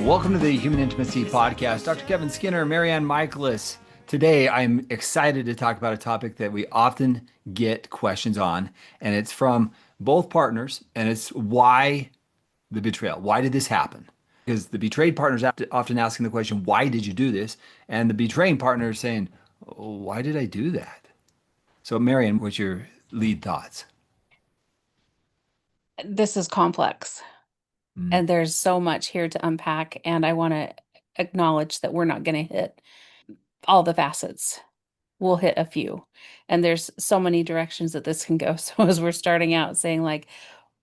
Welcome to the Human Intimacy Podcast. Dr. Kevin Skinner, MaryAnn Michaelis. Today, I'm excited to talk about a topic that we often get questions on, and it's from both partners, and it's why the betrayal. Why did this happen? Because the betrayed partner is often asking the question, why did you do this? And the betraying partner is saying, oh, why did I do that? So, MaryAnn, what's your lead thoughts? This is complex Mm. and there's so much here to unpack. And I want to acknowledge that we're not going to hit all the facets. We'll hit a few. And there's so many directions that this can go. So as we're starting out saying, like,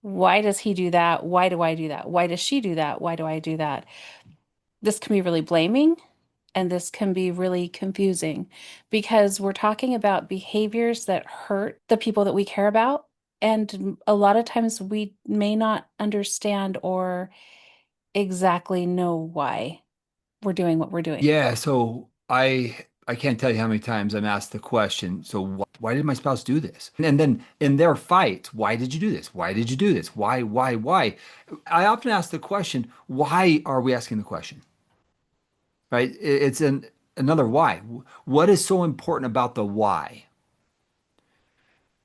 why does he do that? Why do I do that? Why does she do that? Why do I do that? This can be really blaming and this can be really confusing because we're talking about behaviors that hurt the people that we care about. And a lot of times we may not understand or exactly know why we're doing what we're doing. Yeah, so I can't tell you how many times I'm asked the question, so why did my spouse do this? And then in their fight, why did you do this? Why did you do this? Why? I often ask the question, why are we asking the question? Right? It's another why. What is so important about the why?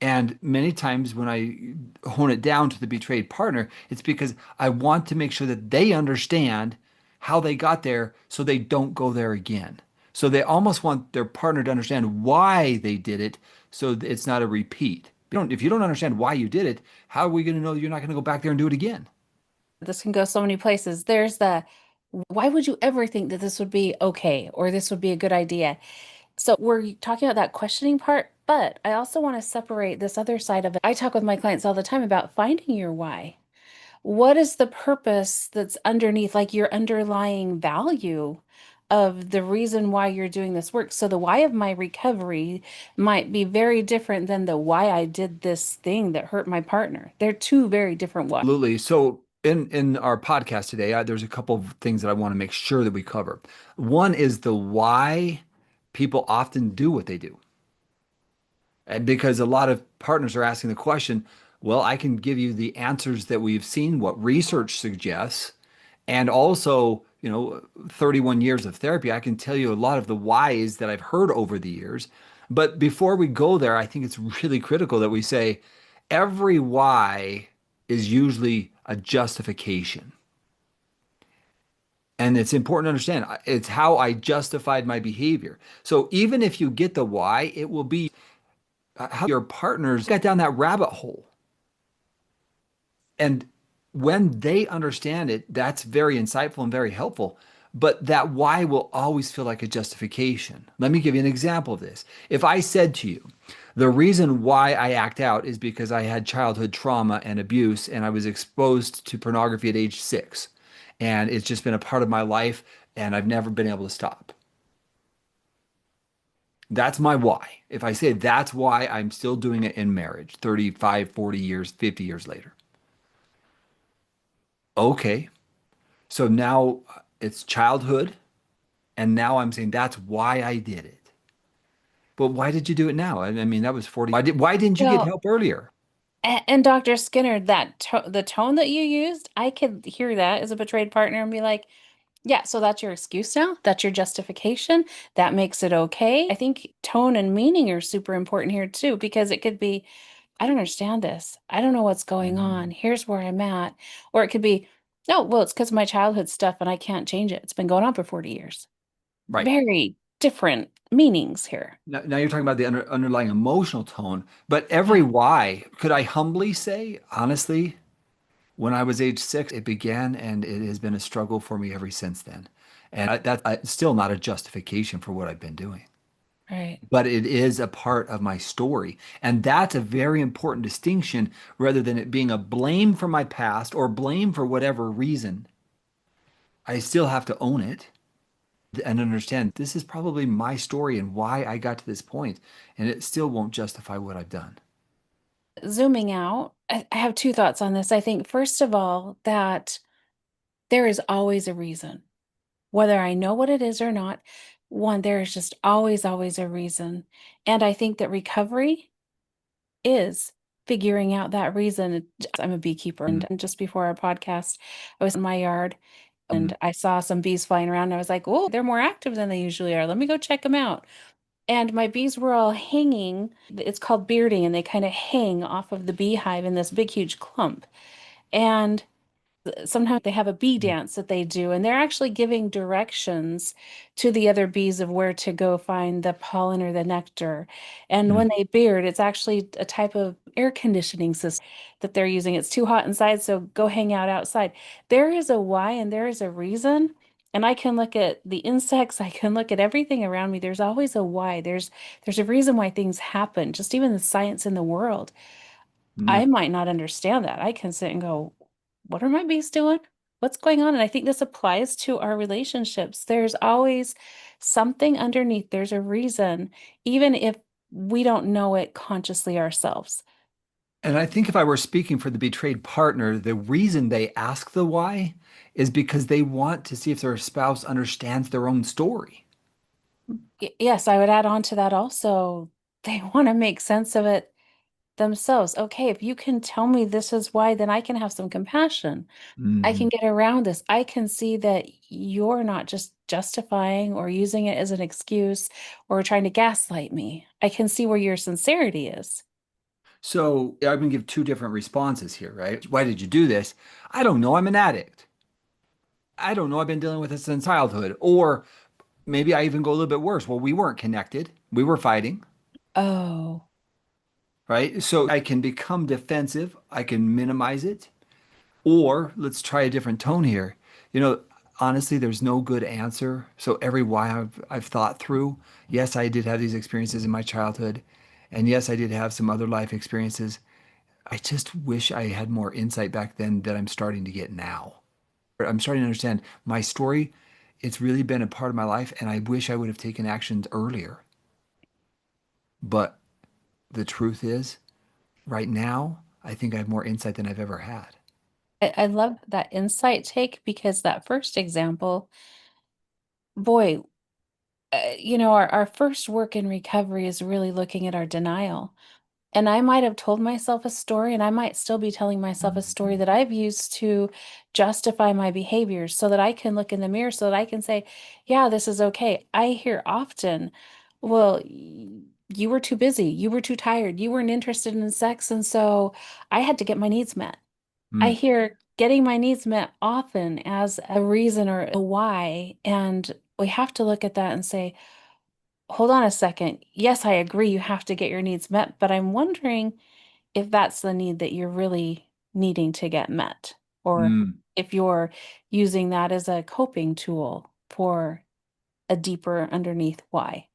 And many times when I hone it down to the betrayed partner, it's because I want to make sure that they understand how they got there so they don't go there again. So they almost want their partner to understand why they did it so it's not a repeat. If you don't understand why you did it, how are we going to know you're not going to go back there and do it again? This can go so many places. There's the why would you ever think that this would be okay or this would be a good idea? So we're talking about that questioning part, but I also want to separate this other side of it. I talk with my clients all the time about finding your why. What is the purpose that's underneath, like your underlying value of the reason why you're doing this work? So the why of my recovery might be very different than the why I did this thing that hurt my partner. They're two very different whys. Absolutely. So in our podcast today, there's a couple of things that I want to make sure that we cover. One is the why people often do what they do. And because a lot of partners are asking the question, well, I can give you the answers that we've seen, what research suggests, and also, 31 years of therapy, I can tell you a lot of the whys that I've heard over the years. But before we go there, I think it's really critical that we say every why is usually a justification. And it's important to understand it's how I justified my behavior. So even if you get the why, it will be how your partners got down that rabbit hole. And when they understand it, that's very insightful and very helpful. But that why will always feel like a justification. Let me give you an example of this. If I said to you, the reason why I act out is because I had childhood trauma and abuse, and I was exposed to pornography at age 6. And it's just been a part of my life, and I've never been able to stop. That's my why. If I say that's why I'm still doing it in marriage, 35, 40 years, 50 years later. Okay. So now it's childhood, and now I'm saying that's why I did it. But why did you do it now? I mean, that was 40. Why didn't you get Well, help earlier? and Dr. Skinner, the tone that you used, I could hear that as a betrayed partner and be like, yeah, so that's your excuse now. That's your justification. That makes it okay. I think tone and meaning are super important here too, because it could be, I don't understand this. I don't know what's going on. Mm. Here's where I'm at. Or it could be, no, well, it's because of my childhood stuff and I can't change it. It's been going on for 40 years. Right. Very different meanings here. Now you're talking about the underlying emotional tone, but every Yeah. why, could I humbly say, honestly, when I was age 6, it began and it has been a struggle for me ever since then. And that's still not a justification for what I've been doing. Right. But it is a part of my story. And that's a very important distinction rather than it being a blame for my past or blame for whatever reason. I still have to own it and understand this is probably my story and why I got to this point, and it still won't justify what I've done. Zooming out, I have two thoughts on this. I think, first of all, that there is always a reason, whether I know what it is or not. One, there is just always, always a reason. And I think that recovery is figuring out that reason. I'm a beekeeper, Mm. and just before our podcast, I was in my yard Mm, And I saw some bees flying around and I was like, oh, they're more active than they usually are. Let me go check them out. And my bees were all hanging. It's called bearding, and they kind of hang off of the beehive in this big, huge clump. And sometimes they have a bee mm, dance that they do, and they're actually giving directions to the other bees of where to go find the pollen or the nectar. And mm, when they beard, it's actually a type of air conditioning system that they're using. It's too hot inside, so go hang out outside. There is a why and there is a reason. And I can look at the insects, I can look at everything around me. There's always a why. There's a reason why things happen, just even the science in the world. mm. I might not understand that. I can sit and go, what are my bees doing? What's going on? And I think this applies to our relationships. There's always something underneath. There's a reason, even if we don't know it consciously ourselves. And I think if I were speaking for the betrayed partner, the reason they ask the why is because they want to see if their spouse understands their own story. Yes, I would add on to that also. They want to make sense of it themselves. Okay, if you can tell me this is why, then I can have some compassion. I can Mhm. get around this. I can see that you're not just justifying or using it as an excuse or trying to gaslight me. I can see where your sincerity is. So I'm going to give two different responses here, right? Why did you do this? I don't know. I'm an addict. I don't know. I've been dealing with this since childhood. Or maybe I even go a little bit worse. Well, we weren't connected. We were fighting, Oh, right? So I can become defensive. I can minimize it. Or let's try a different tone here. You know, honestly, there's no good answer. So every why I've thought through. Yes, I did have these experiences in my childhood. And yes, I did have some other life experiences. I just wish I had more insight back then that I'm starting to get now. I'm starting to understand my story. It's really been a part of my life, and I wish I would have taken actions earlier. But the truth is, right now, I think I have more insight than I've ever had. I love that insight take because that first example, boy, our first work in recovery is really looking at our denial. And I might have told myself a story, and I might still be telling myself a story that I've used to justify my behaviors so that I can look in the mirror, so that I can say, yeah, this is okay. I hear often, well, you were too busy, you were too tired, you weren't interested in sex, and so I had to get my needs met. I Mm, hear getting my needs met often as a reason or a why, and we have to look at that and say, hold on a second. Yes, I agree you have to get your needs met, but I'm wondering if that's the need that you're really needing to get met, or mm. if you're using that as a coping tool for a deeper underneath why.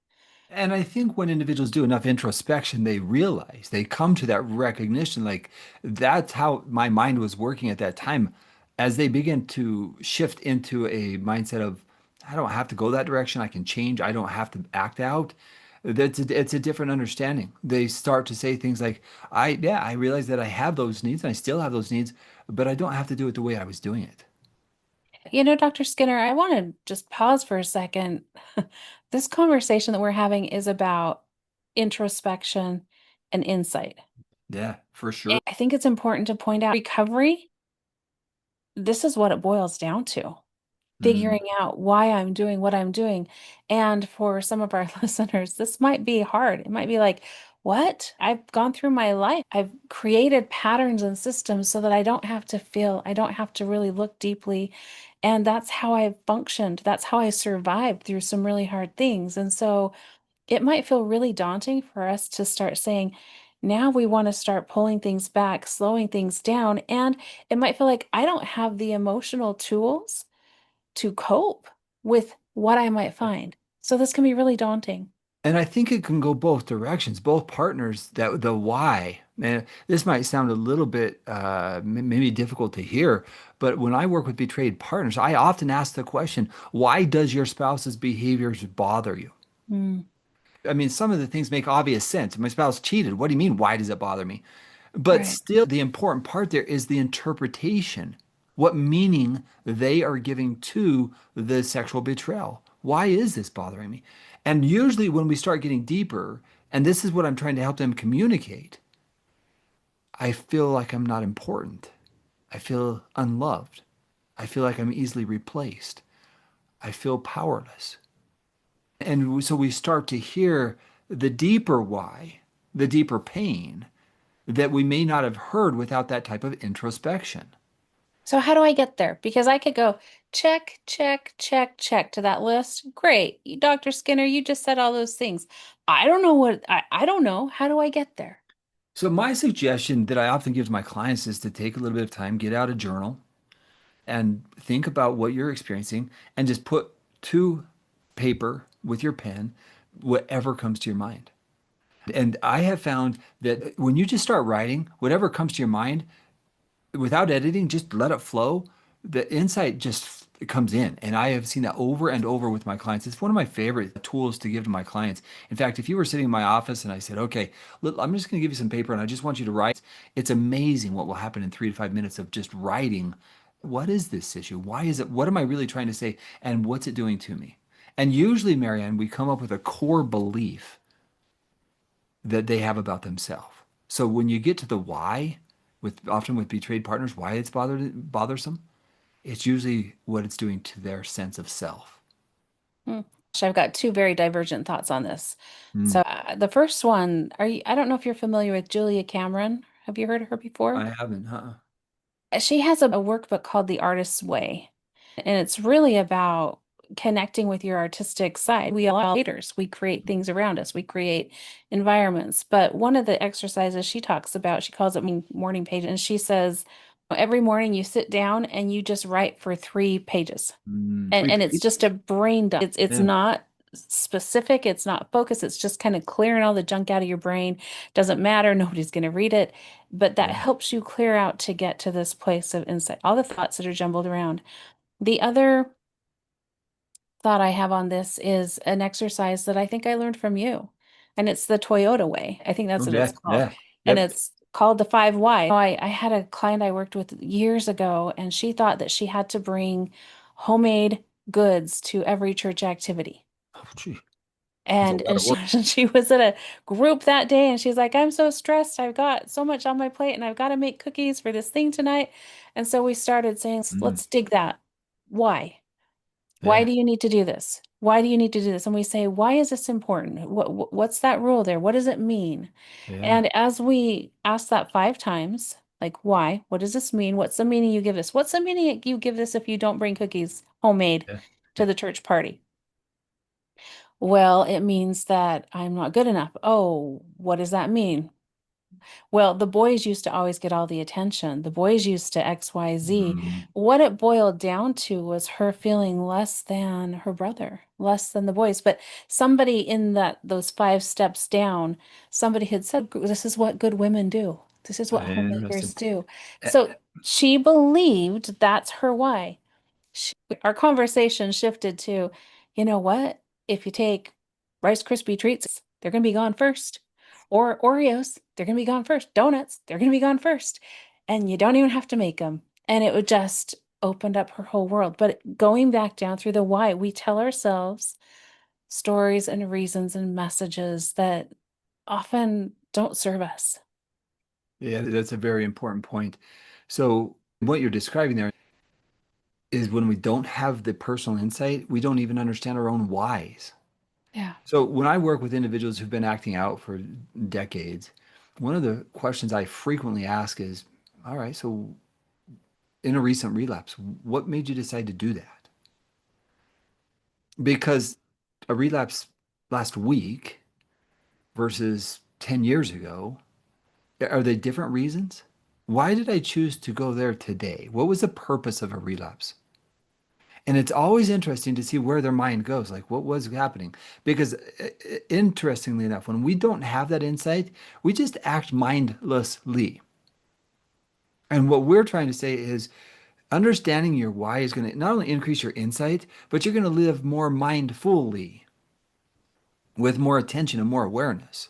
And I think when individuals do enough introspection, they realize, they come to that recognition, like that's how my mind was working at that time. As they begin to shift into a mindset of, I don't have to go that direction, I can change, I don't have to act out. It's a different understanding. They start to say things like, yeah, I realize that I have those needs, and I still have those needs, but I don't have to do it the way I was doing it. Dr. Skinner, I want to just pause for a second. This conversation that we're having is about introspection and insight. Yeah, for And sure. I think it's important to point out recovery, this is what it boils down to. Mm, Figuring out why I'm doing what I'm doing. And for some of our listeners, this might be hard. It might be like, what? I've gone through my life. I've created patterns and systems so that I don't have to feel, I don't have to really look deeply. And that's how I functioned. That's how I survived through some really hard things. And so it might feel really daunting for us to start saying, now we want to start pulling things back, slowing things down. And it might feel like I don't have the emotional tools to cope with what I might find. So this can be really daunting. And I think it can go both directions. Both partners, that the why. Man, this might sound a little bit maybe difficult to hear, but when I work with betrayed partners, I often ask the question, why does your spouse's behaviors bother you? Mm, I mean, some of the things make obvious sense. My spouse cheated. What do you mean? Why does it bother me? But right. still, the important part there is the interpretation, what meaning they are giving to the sexual betrayal. Why is this bothering me? And usually, when we start getting deeper, and this is what I'm trying to help them communicate, I feel like I'm not important. I feel unloved. I feel like I'm easily replaced. I feel powerless. And so we start to hear the deeper why, the deeper pain that we may not have heard without that type of introspection. So how do I get there? Because I could go check, check, check, check to that list. Great. Dr. Skinner, you just said all those things. I don't know. How do I get there? So my suggestion that I often give to my clients is to take a little bit of time, get out a journal and think about what you're experiencing and just put to paper with your pen whatever comes to your mind. And I have found that when you just start writing, whatever comes to your mind, without editing, just let it flow, the insight just comes in. And I have seen that over and over with my clients. It's one of my favorite tools to give to my clients. In fact, if you were sitting in my office and I said, okay, look, I'm just going to give you some paper and I just want you to write, it's amazing what will happen in 3 to 5 minutes of just writing. What is this issue? Why is it? What am I really trying to say? And what's it doing to me? And usually, MaryAnn, we come up with a core belief that they have about themselves. So when you get to the why, with often with betrayed partners, why it's bothersome, it's usually what it's doing to their sense of self. Hmm. I've got two very divergent thoughts on this. Mm, So the first one, I don't know if you're familiar with Julia Cameron. Have you heard of her before? I haven't, huh? She has a workbook called The Artist's Way, and it's really about connecting with your artistic side. We all creators, we create things around us, we create environments. But one of the exercises she talks about, she calls it morning page, and she says every morning you sit down and you just write for 3 pages. Three And it's pages. just a brain dump. It's Yeah, not specific, it's not focused, it's just kind of clearing all the junk out of your brain. Doesn't matter, nobody's going to read it, but that yeah. helps you clear out to get to this place of insight, all the thoughts that are jumbled around. The other thought I have on this is an exercise that I think I learned from you, and it's the Toyota way. I think that's what it's Okay. called. Yeah. And Yep. it's called the 5 Why. I had a client I worked with years ago, and she thought that she had to bring homemade goods to every church activity. Oh, gee, that's a And lot of she work. she was at a group that day and she's like, I'm so stressed. I've got so much on my plate and I've got to make cookies for this thing tonight. And so we started saying, Mm, let's dig that. Why? Why yeah. do you need to do this? Why do you need to do this? And we say, why is this important? What's that rule there? What does it mean? Yeah. And as we ask that 5 times, like, why? What does this mean? What's the meaning you give this? What's the meaning you give this if you don't bring cookies homemade Yeah. to the church party? Well, it means that I'm not good enough. Oh, what does that mean? Well, the boys used to always get all the attention. The boys used to XYZ. Mm, What it boiled down to was her feeling less than her brother, less than the boys. But somebody in those 5 steps down, somebody had said, this is what good women do. This is what homemakers interesting. do. Uh, So she believed that's her why. Sh Our conversation shifted to, you know what? If you take Rice Krispie treats, they're going to be gone first. Or Oreos, they're going to be gone first. Donuts, they're going to be gone first. And you don't even have to make them. And it would just opened up her whole world. But going back down through the why, we tell ourselves stories and reasons and messages that often don't serve us. yeah, that's a very important point. So what you're describing there is when we don't have the personal insight, we don't even understand our own whys. Yeah. So when I work with individuals who've been acting out for decades, one of the questions I frequently ask is, all right, so in a recent relapse, what made you decide to do that? Because a relapse last week versus 10 years ago, are they different reasons? Why did I choose to go there today? What was the purpose of a relapse? And it's always interesting to see where their mind goes, like what was happening. Because interestingly enough, when we don't have that insight, we just act mindlessly. And what we're trying to say is understanding your why is going to not only increase your insight, but you're going to live more mindfully with more attention and more awareness.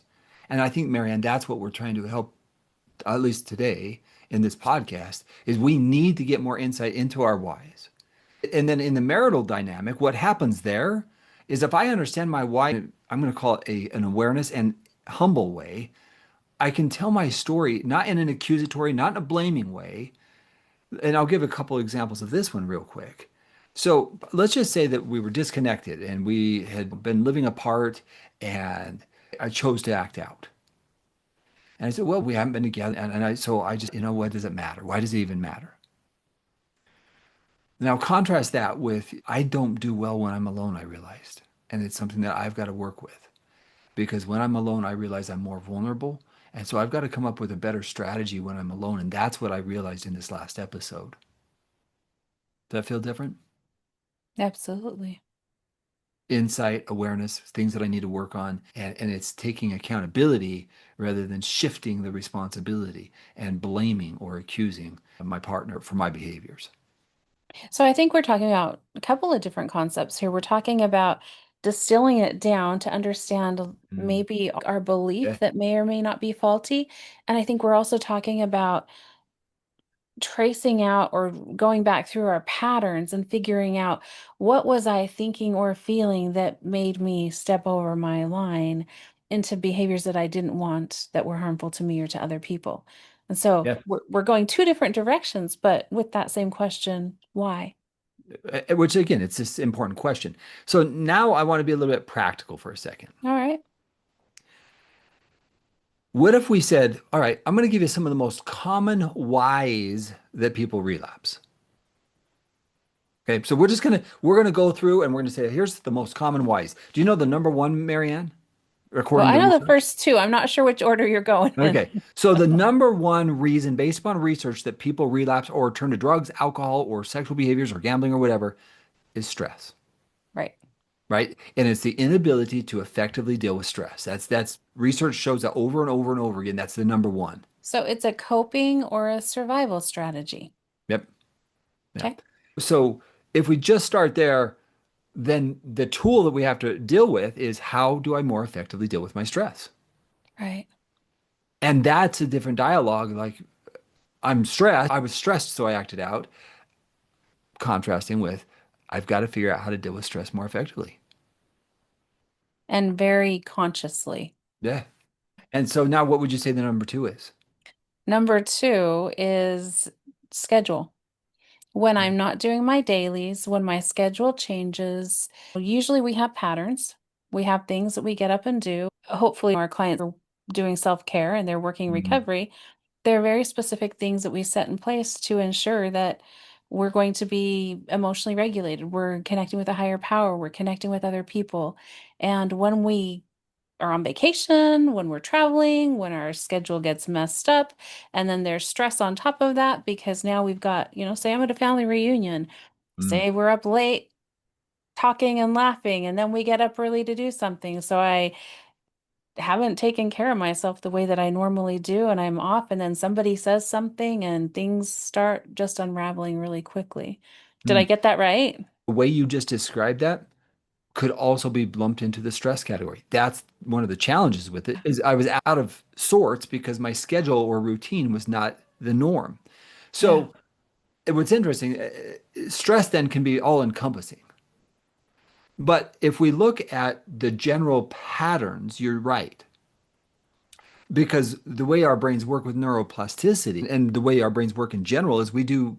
And I think, MaryAnn, that's what we're trying to help, at least today in this podcast, is we need to get more insight into our whys. And then in the marital dynamic, what happens there is if I understand my why, I'm going to call it an awareness and humble way, I can tell my story not in an accusatory, not in a blaming way, And I'll give a couple examples of this one real quick. So let's just say that we were disconnected and we had been living apart and I chose to act out. And I said, well, we haven't been together. So I just, what does it matter? Why does it even matter? Now contrast that with I don't do well when I'm alone, I realized. And it's something that I've got to work with because when I'm alone, I realize I'm more vulnerable. And so I've got to come up with a better strategy when I'm alone. And that's what I realized in this last episode. Does that feel different? Absolutely. Insight, awareness, things that I need to work on. And it's taking accountability rather than shifting the responsibility and blaming or accusing my partner for my behaviors. So I think we're talking about a couple of different concepts here. We're talking about distilling it down to understand Mm. maybe our Yeah. belief that may or may not be faulty. And I think we're also talking about tracing out or going back through our patterns and figuring out what was I thinking or feeling that made me step over my line into behaviors that I didn't want that were harmful to me or to other people. And so Yeah. we're going two different directions, but with that same question, why? Which again, it's this important question. So now I want to be a little bit practical for a second. All right. What if we said, all right, I'm going to give you some of the most common whys that people relapse. Okay, so we're gonna go through and we're gonna say, here's the most common whys. Do you know the number one, Marianne, Well, according I to know the research? first two. I'm not sure which order you're going in. Okay, so the number one reason, based upon research, that people relapse or turn to drugs, alcohol, or sexual behaviors or gambling or whatever is stress, Right. right? And it's the inability to effectively deal with stress. That's research shows that over and over and over again. That's the number one. So it's a coping or a survival strategy. Yep. Yeah. Okay. So if we just start there, then the tool that we have to deal with is how do I more effectively deal with my stress? Right. And that's a different dialogue. Like I'm stressed. I was stressed, so I acted out, contrasting with I've got to figure out how to deal with stress more effectively. And very consciously. Yeah. And so now what would you say the number two is? Number two is schedule. When I'm not doing my dailies, when my schedule changes, usually we have patterns. We have things that we get up and do. Hopefully, our clients are doing self care and they're working Mhm. recovery. There are very specific things that we set in place to ensure that we're going to be emotionally regulated. We're connecting with a higher power. We're connecting with other people. And when we are on vacation, when we're traveling, when our schedule gets messed up, and then there's stress on top of that because now we've got, say I'm at a family reunion, Mm. say we're up late talking and laughing, and then we get up early to do something. So I haven't taken care of myself the way that I normally do, and I'm off, and then somebody says something, and things start just unraveling really quickly. Did I Mm. get that right? The way you just described that could also be lumped into the stress category. That's one of the challenges with it is I was out of sorts because my schedule or routine was not the norm. Yeah. So what's interesting, stress then can be all encompassing. But if we look at the general patterns, you're right. Because the way our brains work with neuroplasticity and the way our brains work in general is we do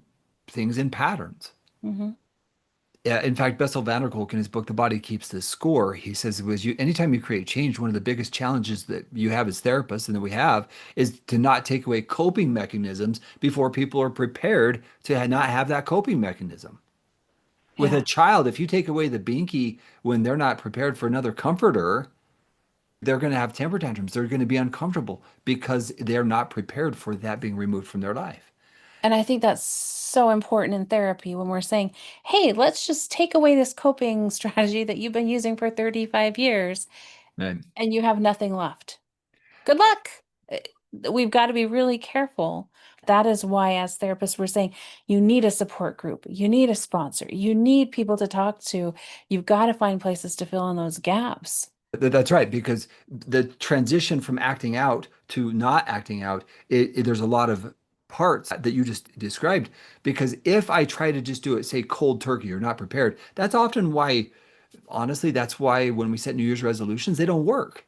things in patterns. Hmm. Yeah, in fact, Bessel van der Kolk in his book, The Body Keeps the Score, he says anytime you create change, one of the biggest challenges that you have as therapists and that we have is to not take away coping mechanisms before people are prepared to not have that coping mechanism. With a Yeah. child, if you take away the binky when they're not prepared for another comforter, they're going to have temper tantrums. They're going to be uncomfortable because they're not prepared for that being removed from their life. And I think that's so important in therapy when we're saying, hey, let's just take away this coping strategy that you've been using for 35 years Right. and you have nothing left. Good luck. We've got to be really careful. That is why, as therapists, we're saying you need a support group, you need a sponsor, you need people to talk to. You've got to find places to fill in those gaps. That's right, because the transition from acting out to not acting out, there's a lot of parts that you just described. Because if I try to just do it, say cold turkey or not prepared, that's often why, honestly, that's why when we set New Year's resolutions, they don't work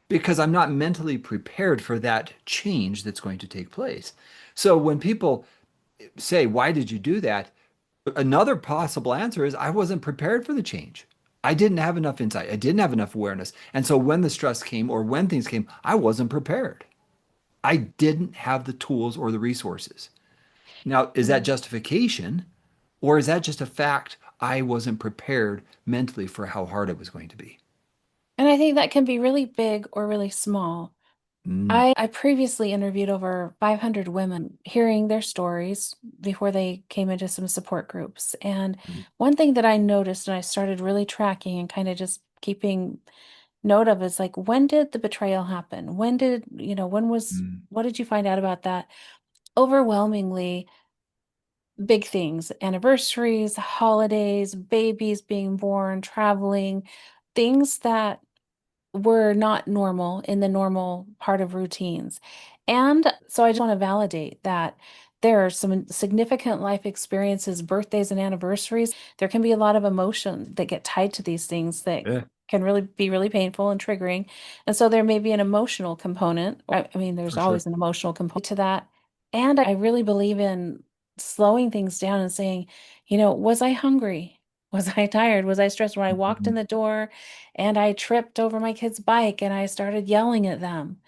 because I'm not mentally prepared for that change that's going to take place. So when people say, why did you do that? Another possible answer is I wasn't prepared for the change. I didn't have enough insight. I didn't have enough awareness. And so when the stress came or when things came, I wasn't prepared. I didn't have the tools or the resources. Now, is that Mhm. justification or is that just a fact I wasn't prepared mentally for how hard it was going to be? And I think that can be really big or really small. Mm, I previously interviewed over 500 women, hearing their stories before they came into some support groups. And mm, one thing that I noticed and I started really tracking and kind of just keeping note of is like, when did the betrayal happen? When did, mm, what did you find out about that? Overwhelmingly, big things, anniversaries, holidays, babies being born, traveling, things that were not normal in the normal part of routines. And so I just want to validate that there are some significant life experiences, birthdays and anniversaries. There can be a lot of emotion that get tied to these things that yeah, can really be really painful and triggering. And so there may be an emotional component. I mean, there's for sure. always an emotional component to that. And I really believe in slowing things down and saying, was I hungry? Was I tired? Was I stressed when I walked in Mhm. the door and I tripped over my kid's bike and I started yelling at them?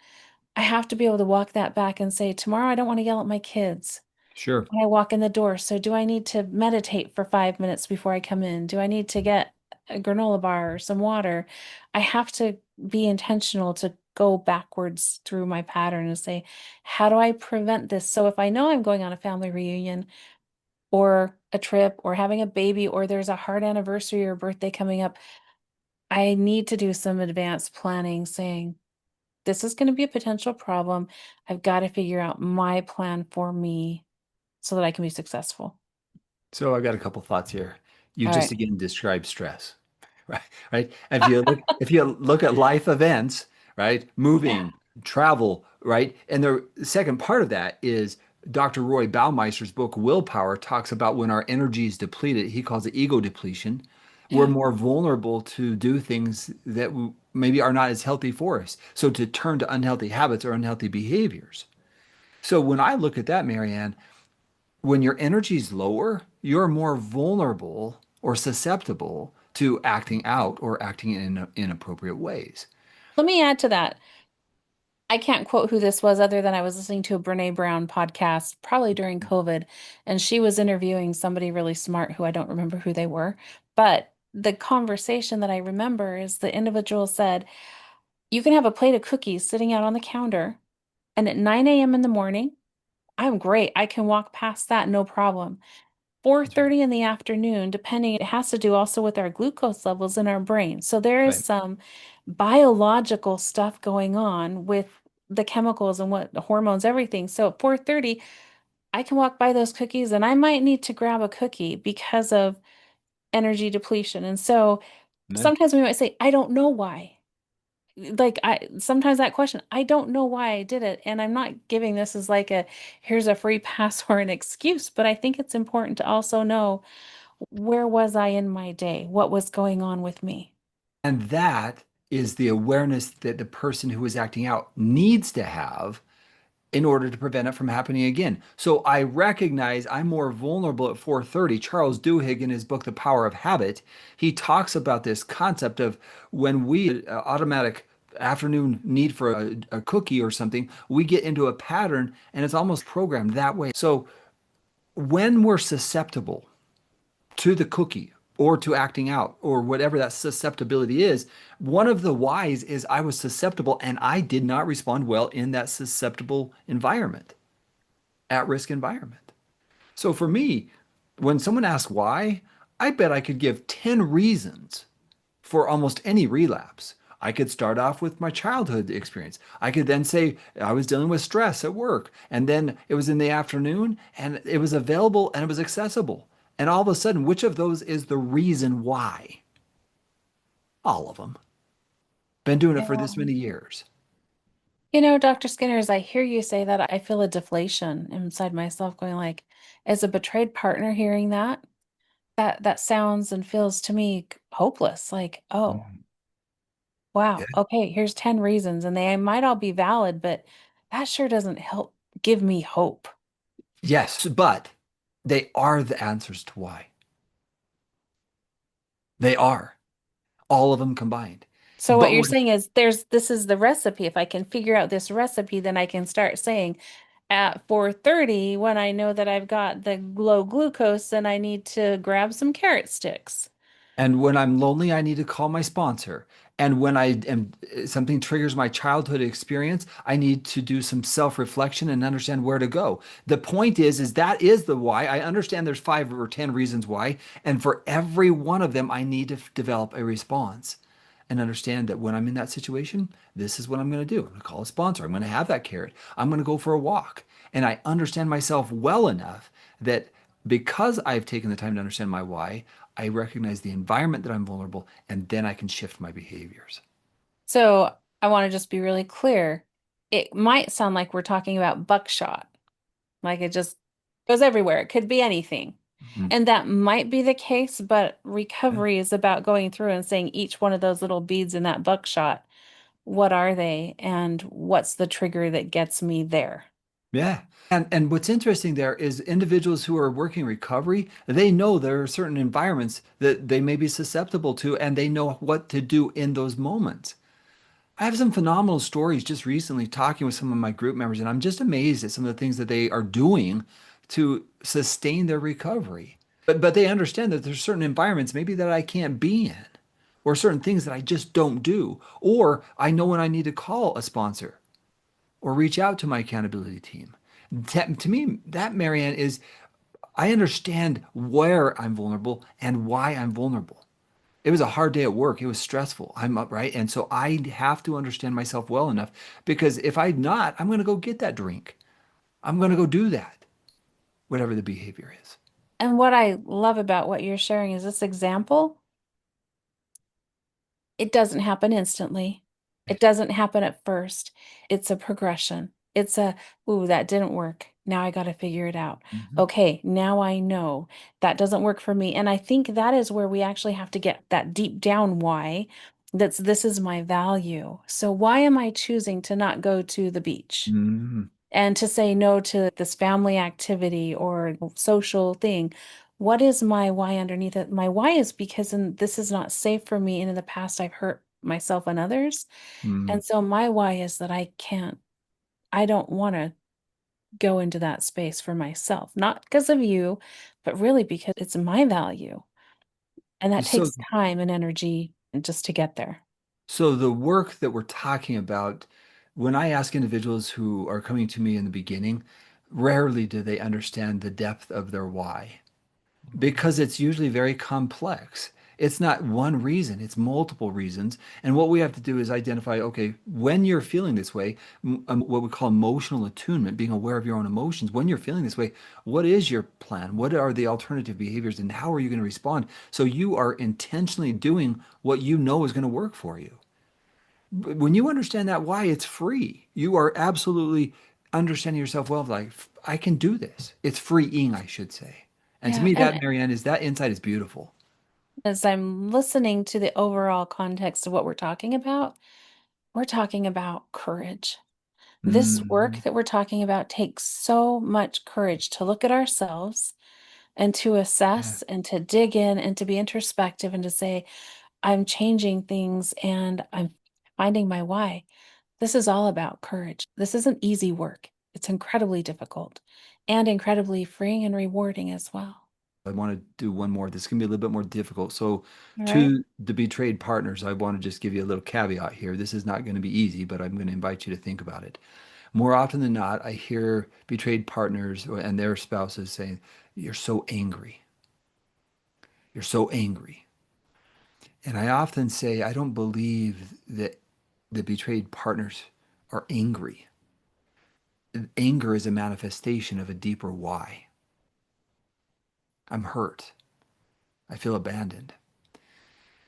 I have to be able to walk that back and say, tomorrow I don't want to yell at my kids Sure. when I walk in the door. So do I need to meditate for 5 minutes before I come in? Do I need to get a granola bar or some water? I have to be intentional to go backwards through my pattern and say, how do I prevent this? So if I know I'm going on a family reunion or a trip or having a baby or there's a hard anniversary or birthday coming up, I need to do some advanced planning saying, this is going to be a potential problem. I've got to figure out my plan for me so that I can be successful. So I got a couple thoughts here. You All just right. again described stress, right? Right. If you look at life events, right? Yeah. Moving, travel, right? And the second part of that is Dr. Roy Baumeister's book Willpower talks about when our energy is depleted, he calls it ego depletion. We're Yeah. more vulnerable to do things that maybe are not as healthy for us. So to turn to unhealthy habits or unhealthy behaviors. So when I look at that, Marianne, when your energy is lower, you're more vulnerable or susceptible to acting out or acting in inappropriate ways. Let me add to that. I can't quote who this was other than I was listening to a Brene Brown podcast probably during COVID, and she was interviewing somebody really smart who I don't remember who they were. But the conversation that I remember is the individual said, you can have a plate of cookies sitting out on the counter, and at 9 a.m. in the morning, I'm great. I can walk past that, no problem. That's right. 4:30 in the afternoon, depending, it has to do also with our glucose levels in our brain. So there is Right. some biological stuff going on with the chemicals and what the hormones, everything. So at 4:30, I can walk by those cookies and I might need to grab a cookie because of energy depletion. And so Yeah. sometimes we might say, I don't know why. Like I sometimes that question, I don't know why I did it. And I'm not giving this as like a here's a free pass or an excuse, but I think it's important to also know, where was I in my day? What was going on with me? And that is the awareness that the person who is acting out needs to have in order to prevent it from happening again. So I recognize I'm more vulnerable at 4:30. Charles Duhigg in his book The Power of Habit, he talks about this concept of when we automatic afternoon need for a cookie or something, we get into a pattern and it's almost programmed that way. So when we're susceptible to the cookie or to acting out or whatever that susceptibility is, one of the whys is I was susceptible and I did not respond well in that susceptible environment, at risk environment. So for me, when someone asks why, I bet I could give 10 reasons for almost any relapse. I could start off with my childhood experience. I could then say I was dealing with stress at work, and then it was in the afternoon, and it was available and it was accessible. And all of a sudden, which of those is the reason why? All of them. Been doing it for this Yeah. many years. Dr. Skinner, as I hear you say that, I feel a deflation inside myself going like, as a betrayed partner hearing that, that sounds and feels to me hopeless. Like, oh, Mhm. Yeah. wow, okay, here's 10 reasons, and they might all be valid, but that sure doesn't help give me hope. Yes, but They are the answers to why. They are all of them combined. So what But you're when saying is this is the recipe. If I can figure out this recipe, then I can start saying at 4:30 when I know that I've got the low glucose and I need to grab some carrot sticks. And when I'm lonely, I need to call my sponsor. And when I am something triggers my childhood experience, I need to do some self-reflection and understand where to go. The point is that is the why. I understand there's 5 or 10 reasons why, and for every one of them, I need to develop a response and understand that when I'm in that situation, this is what I'm going to do. I'm going to call a sponsor. I'm going to have that carrot. I'm going to go for a walk. And I understand myself well enough that because I've taken the time to understand my why, I recognize the environment that I'm vulnerable, and then I can shift my behaviors. So I want to just be really clear. It might sound like we're talking about buckshot, like it just goes everywhere. It could be anything. Mhm. And that might be the case, but Yeah. recovery is about going through and saying each one of those little beads in that buckshot, what are they and what's the trigger that gets me there? Yeah. And what's interesting there is individuals who are working recovery, they know there are certain environments that they may be susceptible to, and they know what to do in those moments. I have some phenomenal stories just recently talking with some of my group members, and I'm just amazed at some of the things that they are doing to sustain their recovery. But they understand that there's certain environments maybe that I can't be in, or certain things that I just don't do, or I know when I need to call a sponsor or reach out to my accountability team. To me, that MaryAnn is I understand where I'm vulnerable and why I'm vulnerable. It was a hard day at work. It was stressful. I'm up, right? And so I have to understand myself well enough because if I'm not, I'm going to go get that drink. I'm going to go do that, whatever the behavior is. And what I love about what you're sharing is this example. It doesn't happen instantly. It Right. doesn't happen at first. It's a progression. It's a, ooh, that didn't work. Now I got to figure it out. Mhm. Okay, now I know that doesn't work for me. And I think that is where we actually have to get that deep down why. That's this is my value. So why am I choosing to not go to the beach? Mhm. And to say no to this family activity or social thing. What is my why underneath it? My why is because this is not safe for me, and in the past I've hurt myself and others. Mhm. And so my why is that I don't want to go into that space for myself, not because of you, but really because it's my value. And that So, takes time and energy and just to get there. so the work that we're talking about, when I ask individuals who are coming to me in the beginning, rarely do they understand the depth of their why. Because it's usually very complex. It's not one reason, it's multiple reasons. And what we have to do is identify, okay, when you're feeling this way, what we call emotional attunement, being aware of your own emotions. When you're feeling this way, what is your plan? What are the alternative behaviors and how are you going to respond? So you are intentionally doing what you know is going to work for you. When you understand that why, it's free. You are absolutely understanding yourself well, like, I can do this. It's freeing, I should say. And to Yeah. me, that, And MaryAnn, is that insight is beautiful. as I'm listening to the overall context of what we're talking about courage. This work Mm, that we're talking about takes so much courage to look at ourselves and to yeah. assess and to dig in and to be introspective and to say, I'm changing things and I'm finding my why. This is all about courage. This isn't easy work. It's incredibly difficult and incredibly freeing and rewarding as well. I want to do one more. This can be a little bit more difficult. So, All right. to the betrayed partners, I want to just give you a little caveat here. This is not going to be easy, but I'm going to invite you to think about it. More often than not, I hear betrayed partners and their spouses saying, "You're so angry. You're so angry." And I often say, I don't believe that the betrayed partners are angry. Anger is a manifestation of a deeper why. I'm hurt. I feel abandoned.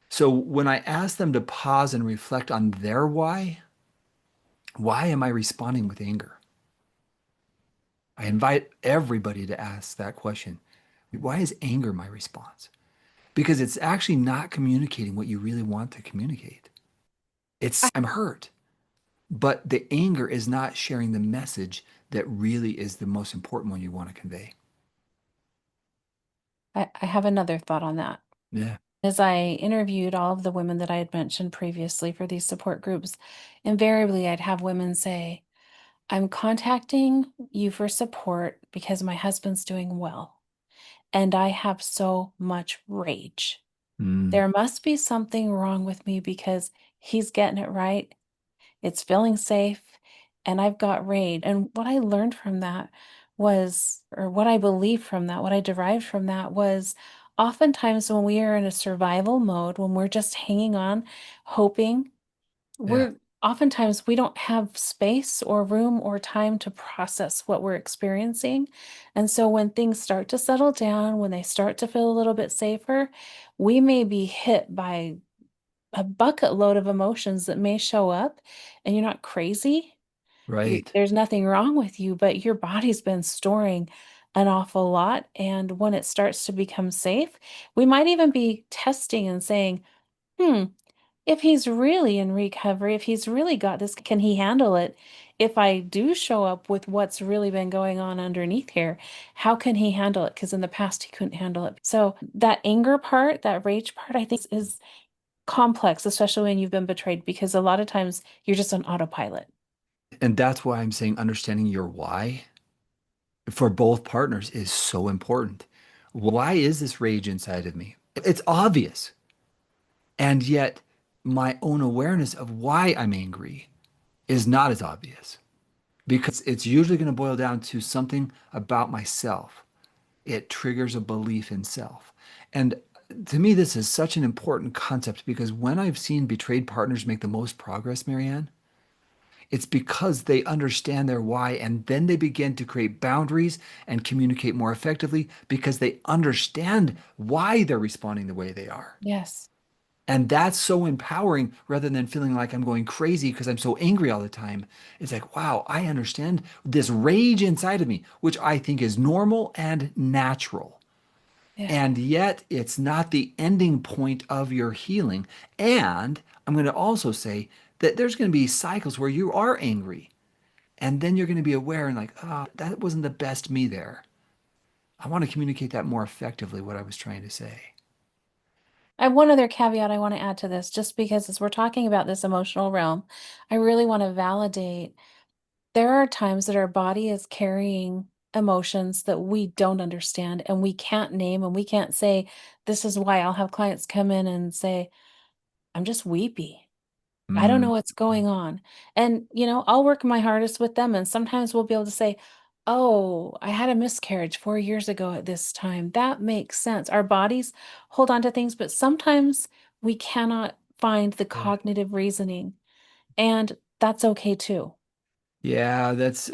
So when I ask them to pause and reflect on their why am I responding with anger? I invite everybody to ask that question. Why is anger my response? Because it's actually not communicating what you really want to communicate. I, I'm hurt. But the anger is not sharing the message that really is the most important one you want to convey. I have another thought on that. Yeah. As I interviewed all of the women that I had mentioned previously for these support groups, invariably I'd have women say, I'm contacting you for support because my husband's doing well and I have so much rage. Mm, There must be something wrong with me because he's getting it right. It's feeling safe and I've got rage. And what I learned from that was, or what I believed from that, what I derived from that was oftentimes when we are in a survival mode, when we're just hanging on, hoping, yeah. we're oftentimes we don't have space or room or time to process what we're experiencing. And so when things start to settle down, when they start to feel a little bit safer, we may be hit by a bucket load of emotions that may show up and you're not crazy. Right. There's nothing wrong with you, but your body's been storing an awful lot. And when it starts to become safe, we might even be testing and saying, hmm, if he's really in recovery, if he's really got this, can he handle it? If I do show up with what's really been going on underneath here, how can he handle it? Because in the past, he couldn't handle it. So that anger part, that rage part, I think is complex, especially when you've been betrayed, because a lot of times you're just on autopilot. And that's why I'm saying understanding your why for both partners is so important. Why is this rage inside of me? It's obvious. And yet, my own awareness of why I'm angry is not as obvious because it's usually going to boil down to something about myself. It triggers a belief in self. And to me, this is such an important concept because when I've seen betrayed partners make the most progress, MaryAnn, it's because they understand their why and then they begin to create boundaries and communicate more effectively because they understand why they're responding the way they are. Yes. And that's so empowering rather than feeling like I'm going crazy because I'm so angry all the time. It's like, wow, I understand this rage inside of me, which I think is normal and natural. Yeah. And yet, it's not the ending point of your healing. And I'm going to also say that there's going to be cycles where you are angry. And then you're going to be aware and like, ah, that wasn't the best me there. I want to communicate that more effectively, what I was trying to say. I have one other caveat I want to add to this, just because as we're talking about this emotional realm, I really want to validate there are times that our body is carrying emotions that we don't understand and we can't name and we can't say, this is why I'll have clients come in and say, I'm just weepy. I don't know Mm, what's going on. And, I'll work my hardest with them. And sometimes we'll be able to say, oh, I had a miscarriage 4 years ago at this time. That makes sense. Our bodies hold on to things, but sometimes we cannot find the yeah. cognitive reasoning. And that's okay too. Yeah, that's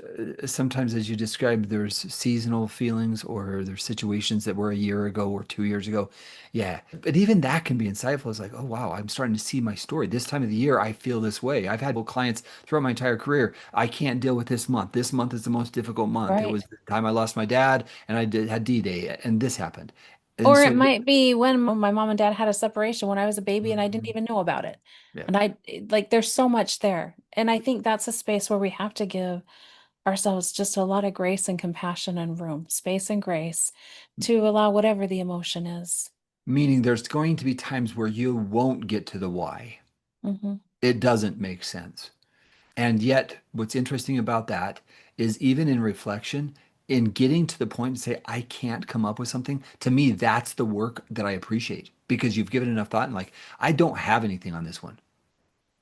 sometimes as you described, there's seasonal feelings or there's situations that were a year ago or 2 years ago. Yeah, but even that can be insightful. It's like, oh, wow, I'm starting to see my story. This time of the year, I feel this way. I've had clients throughout my entire career. I can't deal with this month. This month is the most difficult month. It Right. was the time I lost my dad and had D-Day and this happened. And Or it so, might be when my mom and dad had a separation when I was a baby and I didn't Mhm. even know about it. Yeah. And like, there's so much there. And I think that's a space where we have to give ourselves just a lot of grace and compassion and room, space and grace to allow whatever the emotion is. Meaning there's going to be times where you won't get to the why. Hmm. It doesn't make sense. And yet, what's interesting about that is even in reflection, in getting to the point to say, I can't come up with something, to me, that's the work that I appreciate because you've given enough thought and like, I don't have anything on this one.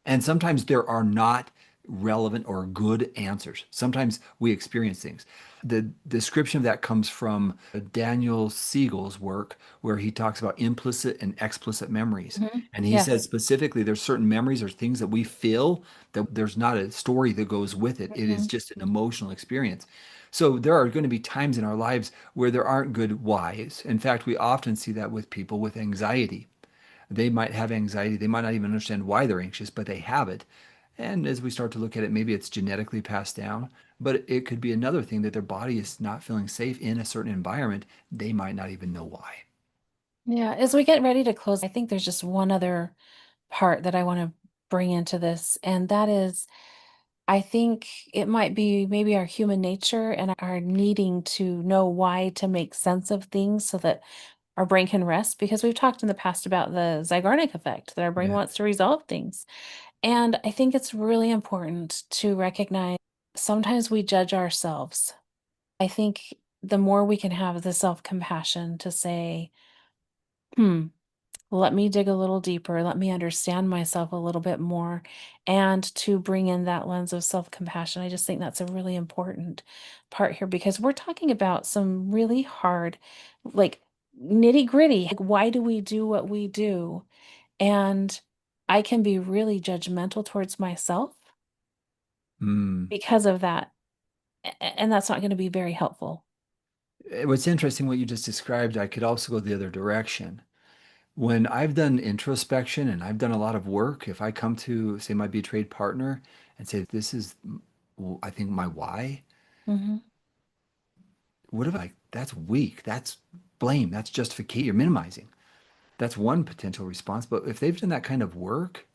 And sometimes there are not relevant or good answers. Sometimes we experience things. The description of that comes from Daniel Siegel's work, where he talks about implicit and explicit memories. Hmm. And he says Yes. specifically there's certain memories or things that we feel that there's not a story that goes with it. It is Hmm. just an emotional experience. So there are going to be times in our lives where there aren't good whys. In fact, we often see that with people with anxiety. They might have anxiety. They might not even understand why they're anxious, but they have it. And as we start to look at it, maybe it's genetically passed down, but it could be another thing that their body is not feeling safe in a certain environment. They might not even know why. Yeah. As we get ready to close, I think there's just one other part that I want to bring into this, and that is I think it might be maybe our human nature and our needing to know why to make sense of things so that our brain can rest because we've talked in the past about the Zeigarnik effect that our brain Yeah. wants to resolve things. And I think it's really important to recognize sometimes we judge ourselves. I think the more we can have the self compassion to say, hmm, let me dig a little deeper, let me understand myself a little bit more, and to bring in that lens of self compassion. I just think that's a really important part here because we're talking about some really hard, like nitty gritty. Like, why do we do what we do? And I can be really judgmental towards myself Mm. because of that. And that's not going to be very helpful. What's interesting, what you just described, I could also go the other direction. When I've done introspection and I've done a lot of work, if I come to, say, my betrayed partner and say, this is, I think, my why, Hmm. what if I, that's weak, that's blame, that's justification, you're minimizing. That's one potential response. But if they've done that kind of work,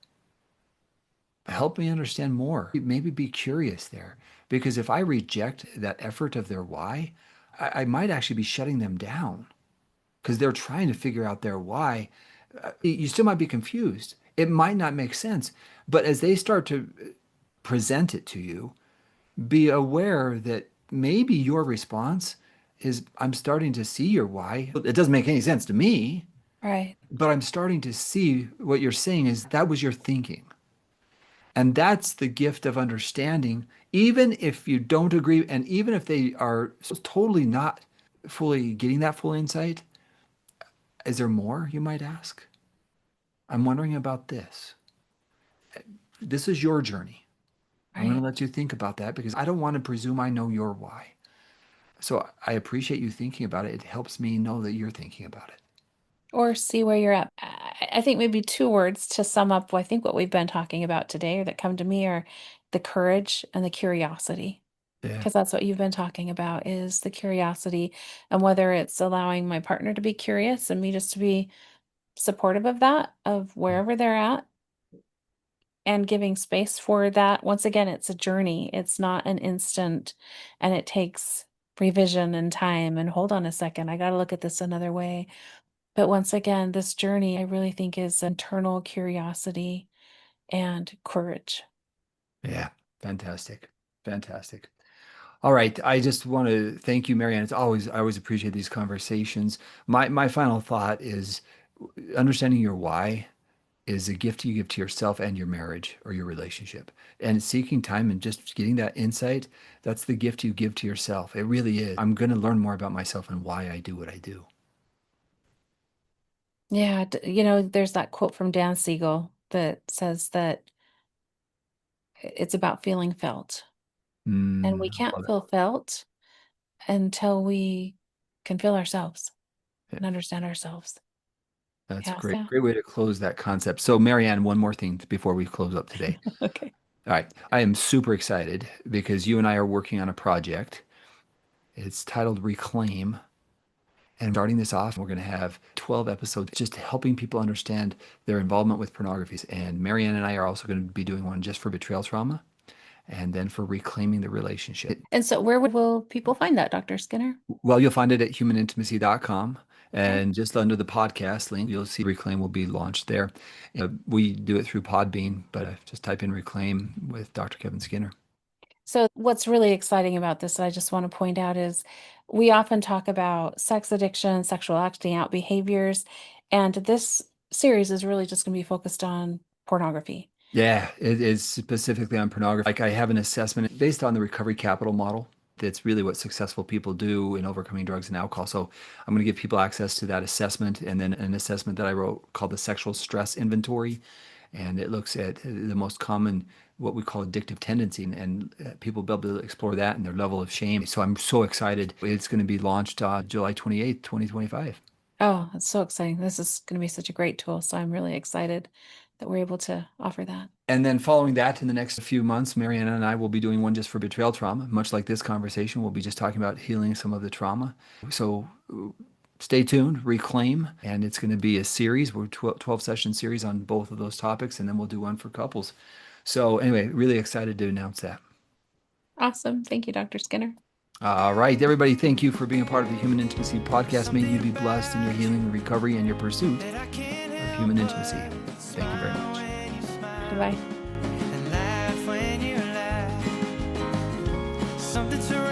help me understand more. Maybe be curious there. Because if I reject that effort of their why, I might actually be shutting them down because they're trying to figure out their why. You still might be confused. It might not make sense. But as they start to present it to you, be aware that maybe your response is, I'm starting to see your why. It doesn't make any sense to me, Right. but I'm starting to see what you're saying is that was your thinking. And that's the gift of understanding, even if you don't agree, and even if they are totally not fully getting that full insight, is there more, you might ask? I'm wondering about this. This is your journey. I'm going to Right. let you think about that because I don't want to presume I know your why. So I appreciate you thinking about it. It helps me know that you're thinking about it. Or see where you're at. I think maybe two words to sum up, I think what we've been talking about today or that come to me are the courage and the curiosity. Yeah. Because that's what you've been talking about is the curiosity and whether it's allowing my partner to be curious and me just to be supportive of that, of Yeah. wherever they're at and giving space for that. Once again, it's a journey. It's not an instant and it takes revision and time and hold on a second. I got to look at this another way. But once again, this journey I really think is internal curiosity and courage. Yeah. Fantastic. Fantastic. All right. I just want to thank you, MaryAnn. I always appreciate these conversations. My final thought is understanding your why is a gift you give to yourself and your marriage or your relationship. And seeking time and just getting that insight, that's the gift you give to yourself. It really is. I'm going to learn more about myself and why I do what I do. Yeah, there's that quote from Dan Siegel that says that it's about feeling felt. And we I can't love it. feel felt until we can feel ourselves Yeah, and understand ourselves. that's a Yeah, great, so great way to close that concept. So, MaryAnn, one more thing before we close up today. okay. All right. I am super excited because you and I are working on a project. It's titled Reclaim. And starting this off, we're going to have 12 episodes just helping people understand their involvement with pornography. And MaryAnn and I are also going to be doing one just for betrayal trauma and then for reclaiming the relationship. And so where will people find that, Dr. Skinner? Well, you'll find it at humanintimacy.com. Okay. And just under the podcast link, you'll see Reclaim will be launched there. We do it through Podbean, but just type in Reclaim with Dr. Kevin Skinner. So what's really exciting about this, I just want to point out, is we often talk about sex addiction, sexual acting out behaviors, and this series is really just going to be focused on pornography. Yeah, it is specifically on pornography. Like I have an assessment based on the recovery capital model. That's really what successful people do in overcoming drugs and alcohol. So I'm going to give people access to that assessment and then an assessment that I wrote called the sexual stress inventory. And it looks at the most common, what we call addictive tendency. And people will be able to explore that and their level of shame. So I'm so excited. It's going to be launched July 28th, 2025. Oh, it's so exciting. This is going to be such a great tool. So I'm really excited that we're able to offer that. And then following that, in the next few months, MaryAnn and I will be doing one just for betrayal trauma. Much like this conversation, we'll be just talking about healing some of the trauma. So stay tuned, reclaim, and it's going to be a series. We're 12 session series on both of those topics, and then we'll do one for couples. So anyway, really excited to announce that. Awesome. Thank you, Dr. Skinner. All right, everybody, thank you for being a part of the Human Intimacy Podcast. May you be blessed in your healing, recovery, and your pursuit of human intimacy. Thank you very much. Bye-bye. And laugh when you laugh. Something to